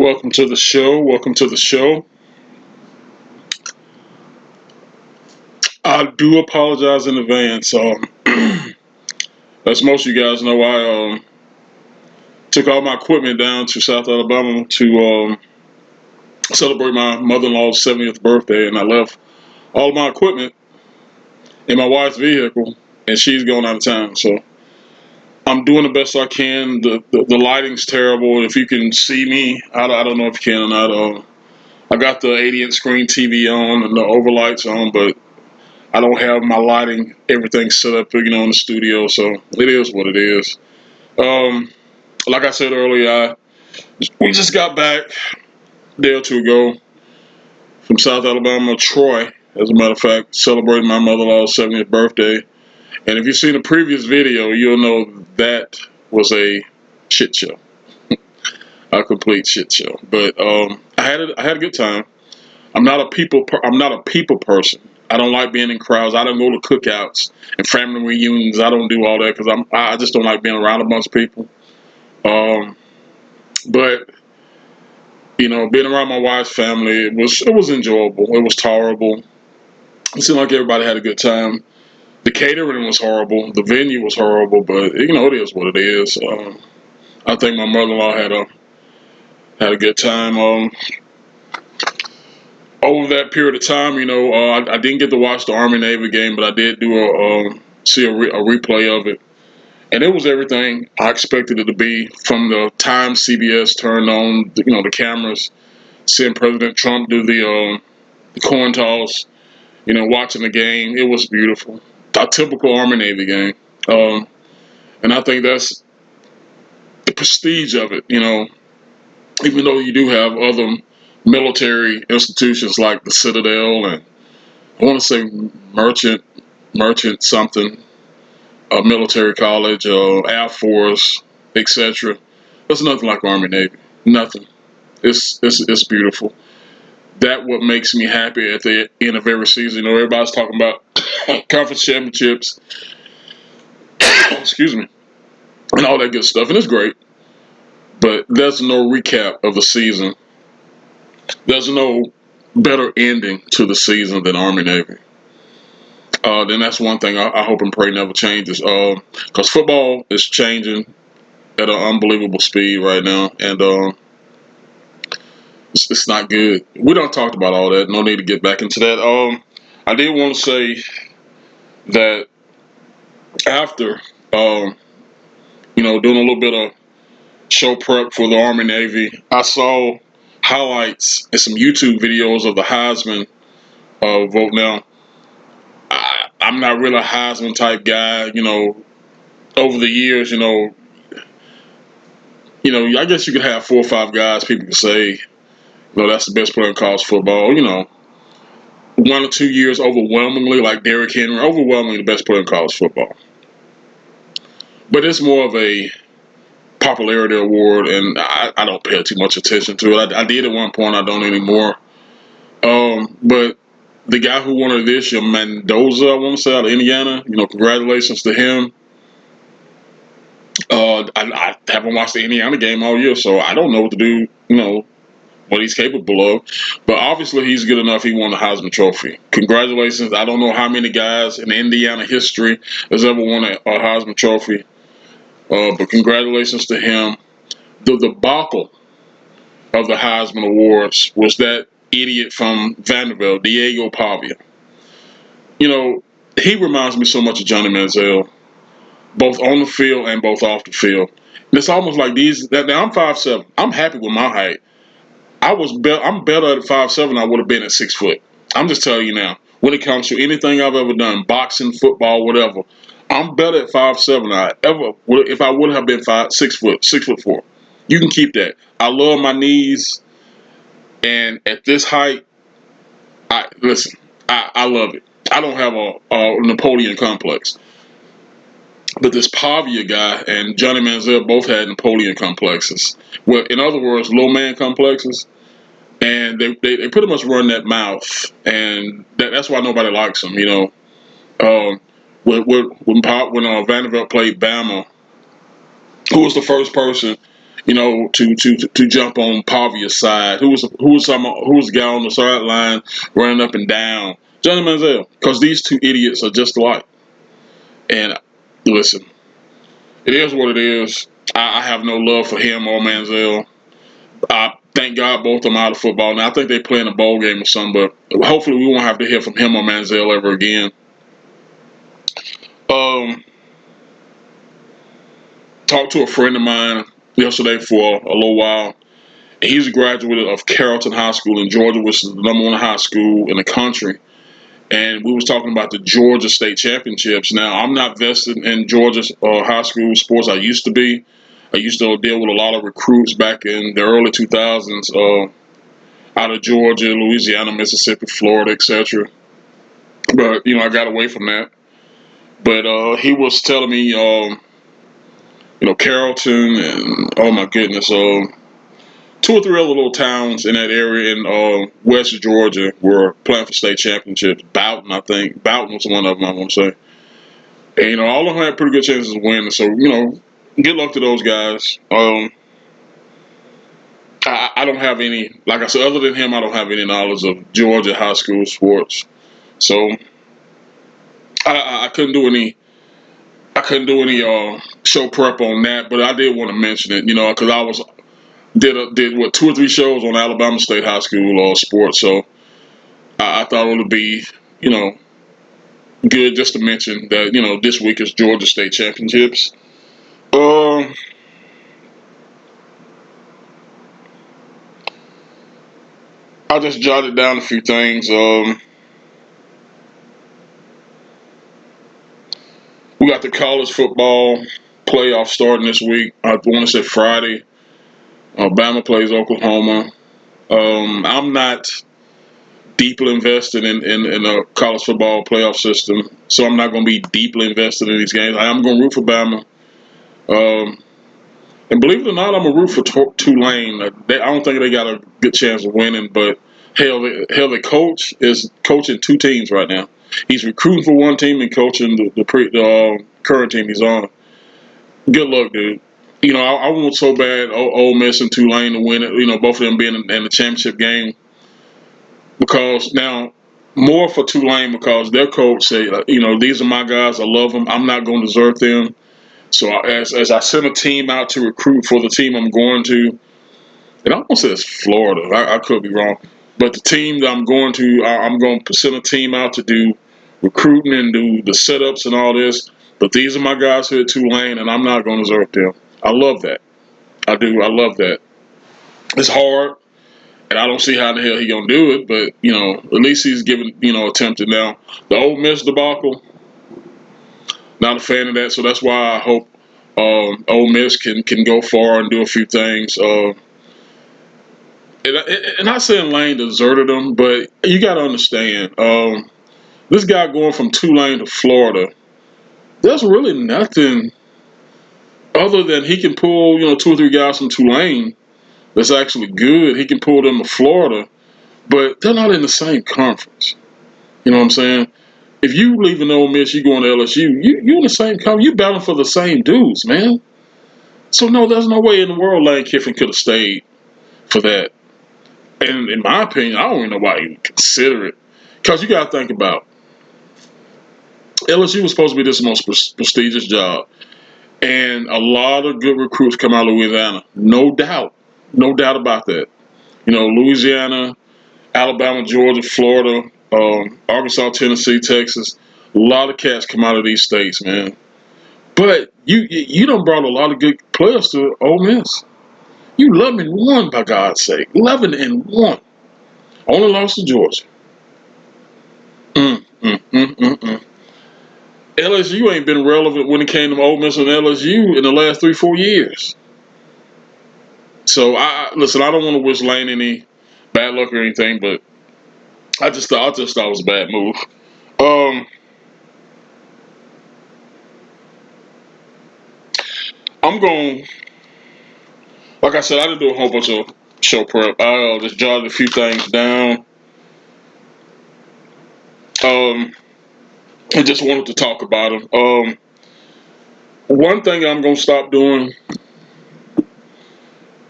Welcome to the show. Welcome to the show. I do apologize in advance. As most of you guys know, I took all my equipment down to South Alabama to celebrate my mother-in-law's 70th birthday, and I left all of my equipment in my wife's vehicle, and she's going out of town. So I'm doing the best I can. The lighting's terrible. If you can see me, I don't know if you can or not. I got the 80-inch screen TV on and the overlights on, but I don't have my lighting, everything set up, in the studio, so it is what it is. Like I said earlier, we just got back a day or two ago from South Alabama, Troy, as a matter of fact, celebrating my mother-in-law's 70th birthday. And if you've seen the previous video, you'll know that was a shit show, a complete shit show. But I had a good time. I'm not a people person. I don't like being in crowds. I don't go to cookouts and family reunions. I don't do all that because I just don't like being around a bunch of people. But being around my wife's family, it was enjoyable. It was tolerable. It seemed like everybody had a good time. The catering was horrible. The venue was horrible, but it is what it is. I think my mother-in-law had a good time. Over that period of time, I didn't get to watch the Army-Navy game, but I did see a replay of it. And it was everything I expected it to be, from the time CBS turned on, the cameras, seeing President Trump do the coin toss, watching the game. It was beautiful. A typical Army-Navy game. And I think that's the prestige of it, even though you do have other military institutions like the Citadel and I want to say merchant something, a military college, Air Force, etc. There's nothing like Army Navy. Nothing. It's beautiful. That what makes me happy at the end of every season. Everybody's talking about conference championships, excuse me, and all that good stuff, and it's great. But there's no recap of the season. There's no better ending to the season than Army Navy. Then that's one thing I hope and pray never changes. Because football is changing at an unbelievable speed right now, and it's not good. We don't talk about all that. No need to get back into that. I did want to say that after, doing a little bit of show prep for the Army Navy, I saw highlights and some YouTube videos of the Heisman vote. Now, I'm not really a Heisman type guy. Over the years, I guess you could have 4 or 5 guys people could say, that's the best player in college football. 1 or 2 years overwhelmingly, like Derrick Henry, overwhelmingly the best player in college football. But it's more of a popularity award, and I don't pay too much attention to it. I did at one point, I don't anymore. But the guy who won it this year, Mendoza, I want to say, out of Indiana, congratulations to him. I haven't watched the Indiana game all year, so I don't know what to do, what he's capable of. But obviously he's good enough. He won the Heisman Trophy. Congratulations. I don't know how many guys in Indiana history has ever won a Heisman Trophy. But congratulations to him. The debacle of the Heisman Awards was that idiot from Vanderbilt, Diego Pavia. He reminds me so much of Johnny Manziel, both on the field and both off the field. And it's almost like now I'm 5'7". I'm happy with my height. I'm better at 5'7" than I would have been at 6 foot. I'm just telling you now. When it comes to anything I've ever done, boxing, football, whatever, I'm better at 5'7" than I ever would if I would have been 6 foot, 6'4". You can keep that. I love my knees, and at this height, I love it. I don't have a Napoleon complex. But this Pavia guy and Johnny Manziel both had Napoleon complexes. Well, in other words, low man complexes. And they pretty much run that mouth. And that's why nobody likes them, When Vanderbilt played Bama, who was the first person to jump on Pavia's side. Who was the guy on the sideline running up and down? Johnny Manziel. Because these two idiots are just alike. And listen, it is what it is. I have no love for him or Manziel. I thank God both of them out of football. Now I think they play in a bowl game or something, but hopefully we won't have to hear from him or Manziel ever again. Talked to a friend of mine yesterday for a little while. He's a graduate of Carrollton High School in Georgia, which is the number one high school in the country. And we was talking about the Georgia State Championships. Now, I'm not vested in Georgia high school sports. I used to be. I used to deal with a lot of recruits back in the early 2000s out of Georgia, Louisiana, Mississippi, Florida, etc. But, I got away from that. But he was telling me, Carrollton and, oh my goodness, two or three other little towns in that area in West Georgia were playing for state championships. Boughton, I think. Boughton was one of them, I want to say. And, all of them had pretty good chances of winning. So, good luck to those guys. I don't have any, like I said, other than him, I don't have any knowledge of Georgia high school sports. So, I couldn't do any. I couldn't do any show prep on that, but I did want to mention it, because I did what 2 or 3 shows on Alabama State High School sports. So I thought it would be, good just to mention that this week is Georgia State Championships. I just jotted down a few things. We got the college football playoff starting this week. I want to say Friday. Alabama plays Oklahoma. I'm not deeply invested in a college football playoff system, so I'm not going to be deeply invested in these games. I'm going to root for Bama. And believe it or not, I'm a root for Tulane. I don't think they got a good chance of winning, but hell, the coach is coaching 2 teams right now. He's recruiting for one team and coaching the current team he's on. Good luck, dude. I want so bad Ole Miss and Tulane to win it. Both of them being in the championship game, because now more for Tulane because their coach say, these are my guys. I love them. I'm not going to desert them. So as I send a team out to recruit for the team I'm going to, and I almost said it's Florida. I could be wrong, but the team that I'm going to, I'm going to send a team out to do recruiting and do the setups and all this. But these are my guys here at Tulane, and I'm not going to desert them. I love that. I do. I love that. It's hard, and I don't see how the hell he gonna do it. But at least he's giving attempted. Now the Ole Miss debacle, not a fan of that. So that's why I hope Ole Miss can go far and do a few things. And not saying Lane deserted them, but you got to understand, this guy going from Tulane to Florida, there's really nothing other than he can pull, 2 or 3 guys from Tulane that's actually good. He can pull them to Florida, but they're not in the same conference. You know what I'm saying? If you leave an Ole Miss, you going to LSU, you in the same conference. You battling for the same dudes, man. So no, there's no way in the world Lane Kiffin could have stayed for that. And in my opinion, I don't even know why you consider it. Because you got to think about LSU was supposed to be this most prestigious job. And a lot of good recruits come out of Louisiana. No doubt. No doubt about that. Louisiana, Alabama, Georgia, Florida, Arkansas, Tennessee, Texas. A lot of cats come out of these states, man. But you done brought a lot of good players to Ole Miss. You 11-1, by God's sake. 11-1. Only lost to Georgia. LSU ain't been relevant when it came to Ole Miss and LSU in the last 3-4 years. So listen. I don't want to wish Lane any bad luck or anything, but I just thought it was a bad move. I'm going. Like I said, I didn't do a whole bunch of show prep. I just jotted a few things down. I just wanted to talk about them. One thing I'm going to stop doing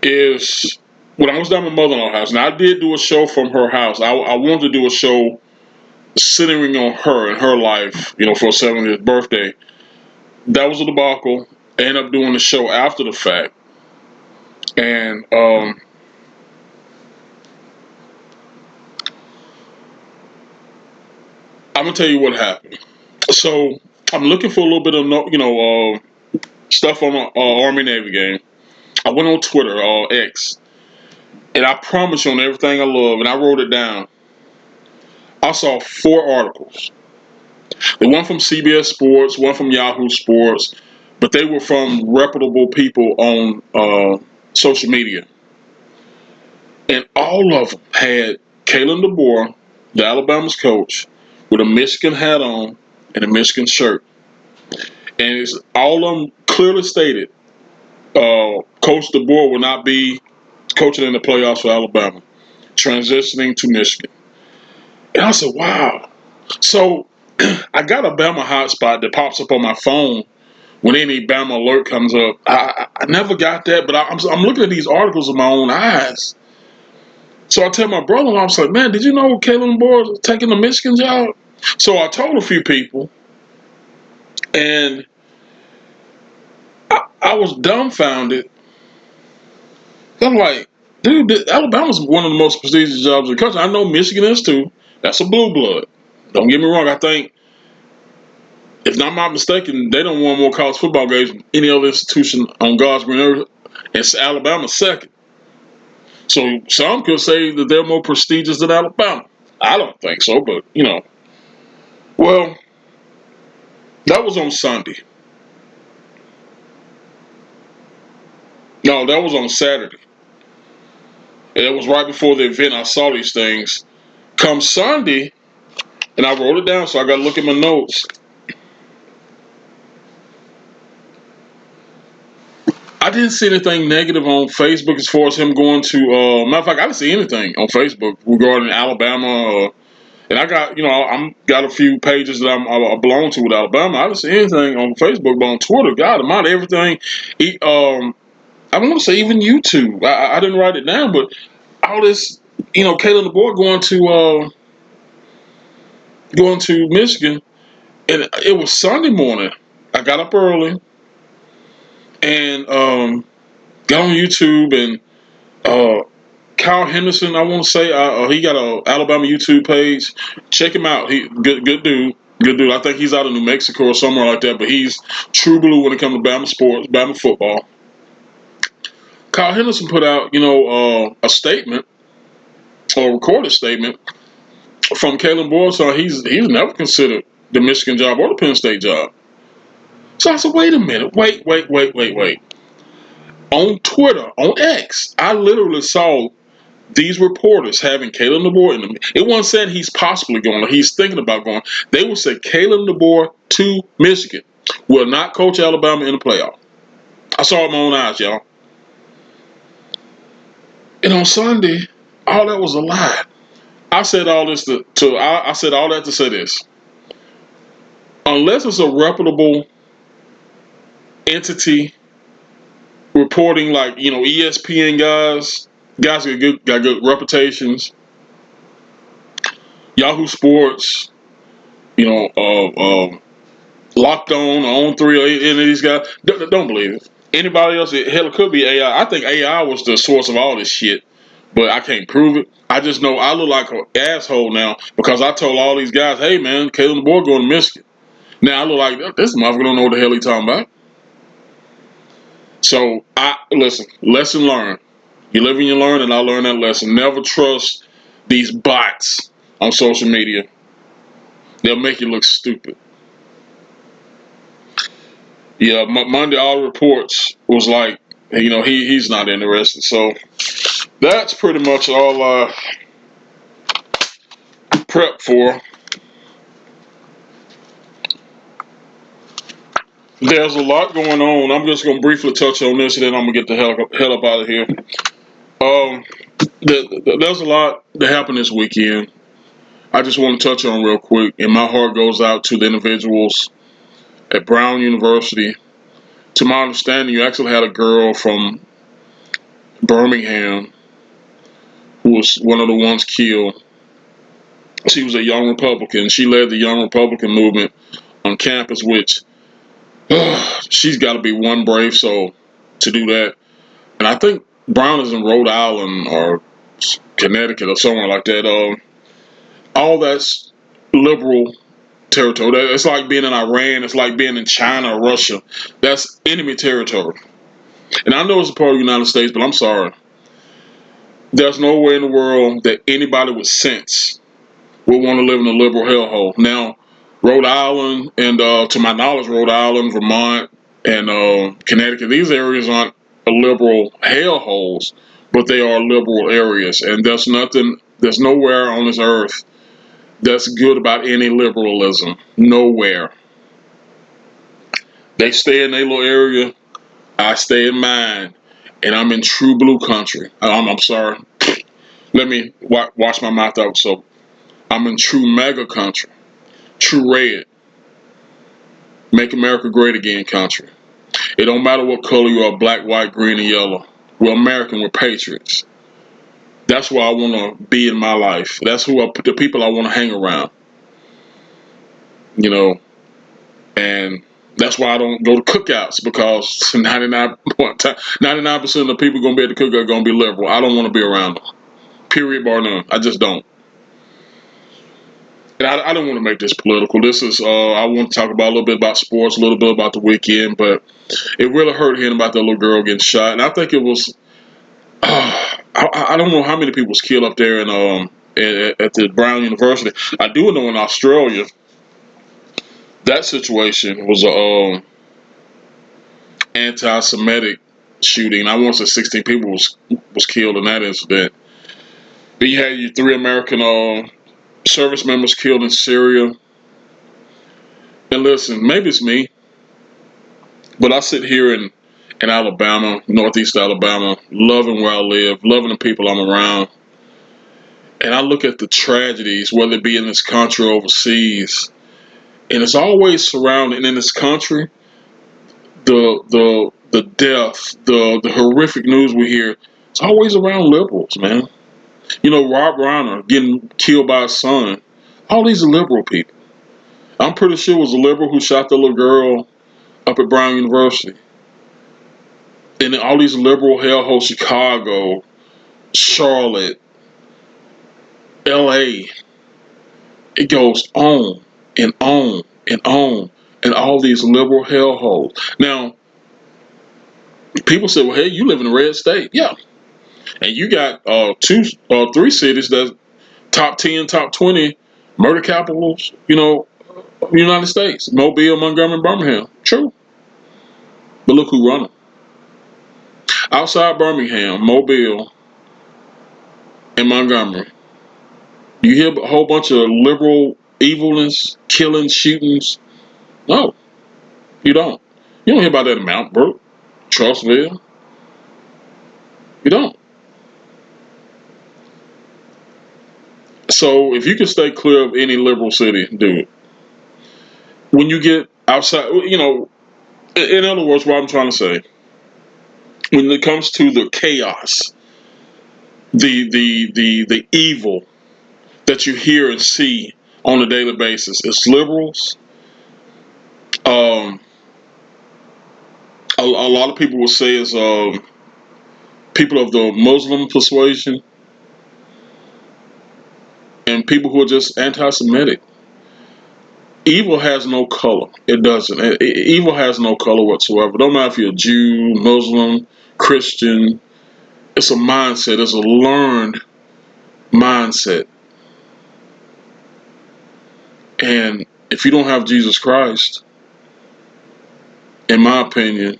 is when I was down at my mother-in-law's house. Now, I did do a show from her house. I wanted to do a show centering on her and her life, for her 70th birthday. That was a debacle. I ended up doing the show after the fact. And I'm going to tell you what happened. So I'm looking for a little bit of, stuff on the Army-Navy game. I went on Twitter, X, and I promise you on everything I love, and I wrote it down. I saw 4 articles. The one from CBS Sports, one from Yahoo Sports, but they were from reputable people on social media. And all of them had Kalen DeBoer, the Alabama's coach, with a Michigan hat on and a Michigan shirt. And it's all of them clearly stated, Coach DeBoer will not be coaching in the playoffs for Alabama, transitioning to Michigan. And I said, wow. So I got a Bama hotspot that pops up on my phone when any Bama alert comes up. I never got that, but I'm looking at these articles with my own eyes. So I tell my brother-in-law, I was like, man, did you know Kalen DeBoer is taking the Michigan job? So I told a few people, and I was dumbfounded. I'm like, dude, Alabama's one of the most prestigious jobs in the country. I know Michigan is too. That's a blue blood. Don't get me wrong. I think, if I'm not mistaken, they don't win more college football games than any other institution on God's green earth. It's Alabama second. So some could say that they're more prestigious than Alabama. I don't think so, but Well, that was on Sunday. No, that was on Saturday. And it was right before the event. I saw these things. Come Sunday, and I wrote it down, so I got to look at my notes. I didn't see anything negative on Facebook as far as him going to. Matter of fact, I didn't see anything on Facebook regarding Alabama. And I got, I'm got a few pages that I belong to with Alabama. I didn't see anything on Facebook, but on Twitter, God, I'm everything. I want to say even YouTube. I didn't write it down, but all this, Kalen DeBoer going to Michigan, and it was Sunday morning. I got up early and got on YouTube, and Kyle Henderson, I want to say, he got a Alabama YouTube page. Check him out. He good dude. Good dude. I think he's out of New Mexico or somewhere like that, but he's true blue when it comes to Bama sports, Bama football. Kyle Henderson put out, a statement or a recorded statement from Kalen DeBoer. So he's never considered the Michigan job or the Penn State job. So I said, wait a minute. Wait. On Twitter, on X, I literally saw these reporters having Kalen DeBoer in them. It wasn't said he's possibly going or he's thinking about going. They would say Kalen DeBoer to Michigan will not coach Alabama in the playoff. I saw it with my own eyes, y'all. And on Sunday, all that was a lie. I said all this I said all that to say this. Unless it's a reputable entity reporting, like ESPN guys got good reputations, Yahoo Sports, Locked On 3, any of these guys, don't believe it. Anybody else, hell, it could be AI. I think AI was the source of all this shit, but I can't prove it. I just know I look like an asshole now because I told all these guys, hey man, Kalen DeBoer going to Michigan. Now I look like this motherfucker don't know what the hell he talking about. So listen, lesson learned. You live and you learn, and I learned that lesson. Never trust these bots on social media. They'll make you look stupid. Yeah, Monday all reports was like, he's not interested. So that's pretty much all I prepped for. There's a lot going on. I'm just going to briefly touch on this, and then I'm going to get the hell up out of here. There's a lot that happened this weekend. I just want to touch on real quick, and my heart goes out to the individuals at Brown University. To my understanding, you actually had a girl from Birmingham, who was one of the ones killed. She was a young Republican. She led the young Republican movement on campus, which she's got to be one brave soul to do that. And I think Brown is in Rhode Island or Connecticut or somewhere like that. All that's liberal territory. It's like being in Iran. It's like being in China or Russia. That's enemy territory. And I know it's a part of the United States, but I'm sorry. There's nowhere in the world that anybody with sense would want to live in a liberal hellhole. Now, Rhode Island and, to my knowledge, Rhode Island, Vermont, and Connecticut, these areas aren't liberal hellholes, but they are liberal areas. And there's nowhere on this earth that's good about any liberalism. Nowhere. They stay in their little area. I stay in mine. And I'm in true blue country. I'm sorry. Let me wash my mouth out. So I'm in true mega country. True red. Make America great again country. It don't matter what color you are, black, white, green, and yellow. We're American. We're patriots. That's where I want to be in my life. That's the people I want to hang around. You know, and that's why I don't go to cookouts, because 99% of the people going to be at the cookout are going to be liberal. I don't want to be around them. Period, bar none. I just don't. And I don't want to make this political. This is, I want to talk about a little bit about sports, a little bit about the weekend, but it really hurt hearing about that little girl getting shot. And I think it was, I don't know how many people was killed up there at the Brown University. I do know in Australia, that situation was a anti-Semitic shooting. I want to say 16 people was killed in that incident. But you had your 3 American service members killed in Syria. And listen, maybe it's me, but I sit here in Alabama, Northeast Alabama, loving where I live, loving the people I'm around. And I look at the tragedies, whether it be in this country or overseas, and it's always surrounding in this country, the death, the horrific news we hear, it's always around liberals, man. You know, Rob Reiner getting killed by his son. All these are liberal people. I'm pretty sure it was a liberal who shot the little girl up at Brown University. And all these liberal hellholes, Chicago, Charlotte, LA, it goes on and on and on. And all these liberal hellholes. Now, people say, well, hey, you live in a red state. Yeah. And you got 2 or 3 cities that top 10, top 20 murder capitals, United States. Mobile, Montgomery, Birmingham. True. But look who run them. Outside Birmingham, Mobile, and Montgomery, you hear a whole bunch of liberal evilness, killings, shootings. No, you don't. You don't hear about that in Mount Brook, Trussville. You don't. So if you can stay clear of any liberal city, do it. When you get outside, in other words, what I'm trying to say, when it comes to the chaos, the evil that you hear and see on a daily basis, it's liberals. A lot of people will say it's people of the Muslim persuasion and people who are just anti-Semitic. Evil has no color. It doesn't. Evil has no color whatsoever. Don't matter if you're a Jew, Muslim, Christian. It's a mindset. It's a learned mindset. And if you don't have Jesus Christ, in my opinion,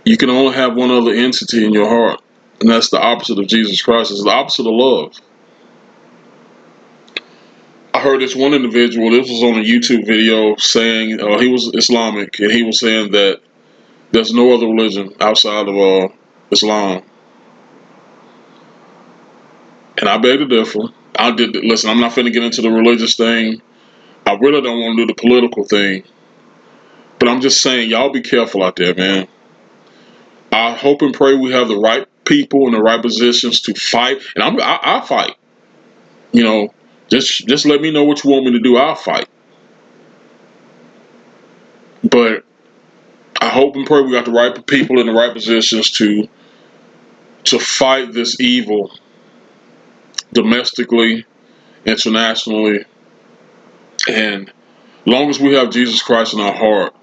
you can only have one other entity in your heart. And that's the opposite of Jesus Christ. It's the opposite of love. I heard this one individual, this was on a YouTube video, saying he was Islamic, and he was saying that there's no other religion outside of Islam. And I beg to differ. Listen, I'm not finna get into the religious thing. I really don't want to do the political thing. But I'm just saying, y'all be careful out there, man. I hope and pray we have the right people in the right positions to fight, and I'll fight. You know, just let me know what you want me to do. I'll fight. But I hope and pray we got the right people in the right positions to fight this evil domestically, internationally, and long as we have Jesus Christ in our heart,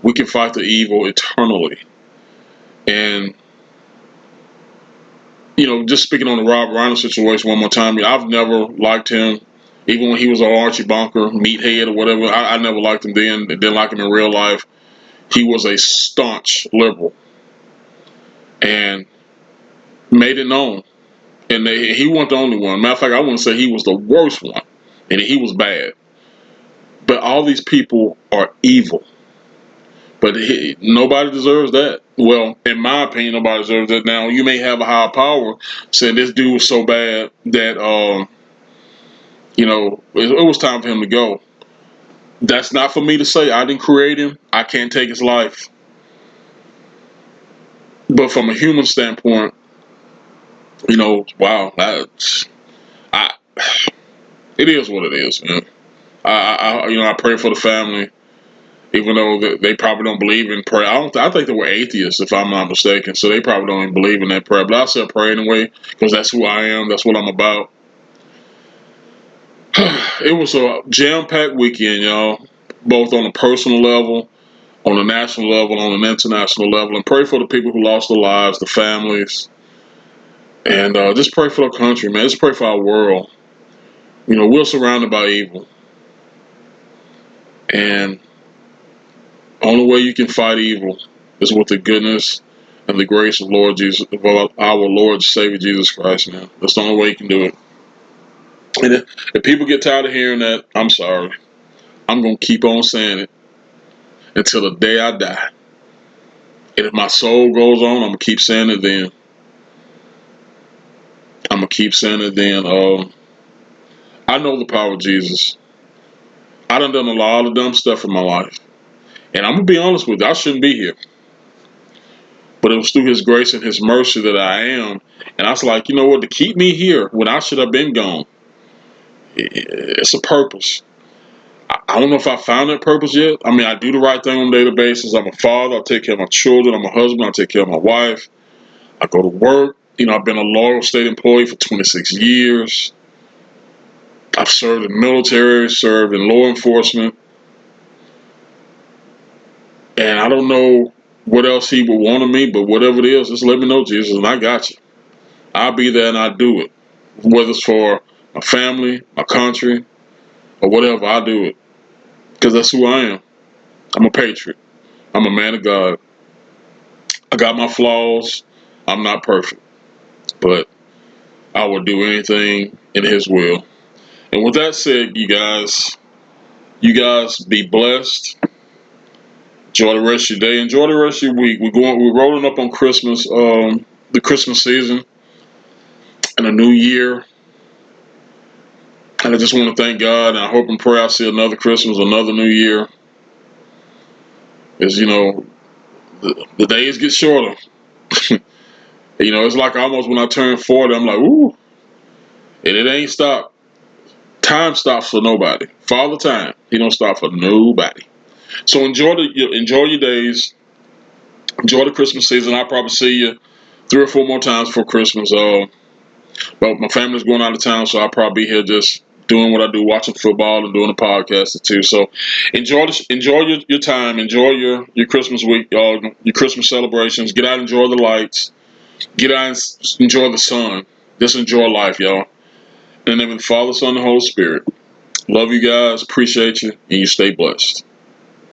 we can fight the evil eternally. And just speaking on the Rob Reiner situation one more time, I've never liked him, even when he was an Archie Bunker, meathead or whatever. I never liked him then. Didn't like him in real life. He was a staunch liberal and made it known. And he wasn't the only one. Matter of fact, I wouldn't say he was the worst one, and he was bad. But all these people are evil. But nobody deserves that. Well, in my opinion, nobody deserves that. Now, you may have a higher power saying this dude was so bad that, it was time for him to go. That's not for me to say. I didn't create him. I can't take his life. But from a human standpoint, wow, it is what it is, man. I pray for the family, even though they probably don't believe in prayer. I think they were atheists, if I'm not mistaken, so they probably don't even believe in that prayer. But I still pray anyway, because that's who I am. That's what I'm about. It was a jam-packed weekend, y'all, both on a personal level, on a national level, on an international level, and pray for the people who lost their lives, the families, and just pray for the country, man. Just pray for our world. We're surrounded by evil, and the only way you can fight evil is with the goodness and the grace of our Lord and Savior Jesus Christ, man. That's the only way you can do it. And if people get tired of hearing that, I'm sorry. I'm going to keep on saying it until the day I die. And if my soul goes on, I'm going to keep saying it then. I'm going to keep saying it then. I know the power of Jesus. I done a lot of dumb stuff in my life. And I'm going to be honest with you, I shouldn't be here. But it was through his grace and his mercy that I am. And I was like, you know what, to keep me here when I should have been gone, it's a purpose. I don't know if I found that purpose yet. I mean, I do the right thing on a daily basis. I'm a father. I take care of my children. I'm a husband. I take care of my wife. I go to work. I've been a loyal state employee for 26 years. I've served in the military, served in law enforcement. And I don't know what else he would want of me, but whatever it is, just let me know, Jesus, and I got you. I'll be there and I'll do it. Whether it's for my family, my country, or whatever, I'll do it. Because that's who I am. I'm a patriot. I'm a man of God. I got my flaws. I'm not perfect. But I will do anything in his will. And with that said, you guys be blessed. Enjoy the rest of your day. Enjoy the rest of your week. We're rolling up on Christmas, the Christmas season and a new year. And I just want to thank God, and I hope and pray I see another Christmas, another new year. As the days get shorter. It's like almost when I turn 40, I'm like, ooh, and it ain't stopped. Time stops for nobody. Father Time, he don't stop for nobody. So enjoy your days. Enjoy the Christmas season. I'll probably see you 3 or 4 more times for Christmas. But my family's going out of town, so I'll probably be here just doing what I do, watching football and doing a podcast too. So enjoy your time. Enjoy your Christmas week, your Christmas celebrations. Get out and enjoy the lights. Get out and enjoy the sun. Just enjoy life, y'all. In the name of the Father, Son, and Holy Spirit. Love you guys. Appreciate you. And you stay blessed.